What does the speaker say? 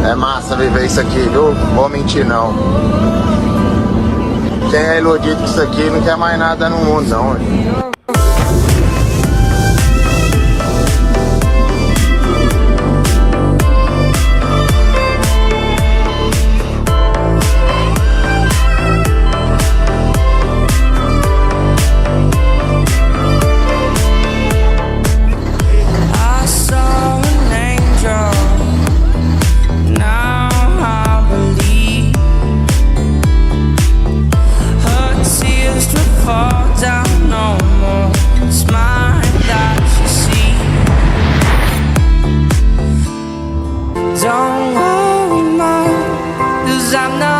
É massa viver isso aqui, viu? Vou mentir não. Quem é iludido com isso aqui não quer mais nada no mundo, não. I saw an angel, now I believe her tears will fall down, no more smile that you see. Don't worry, mom, 'cause I'm not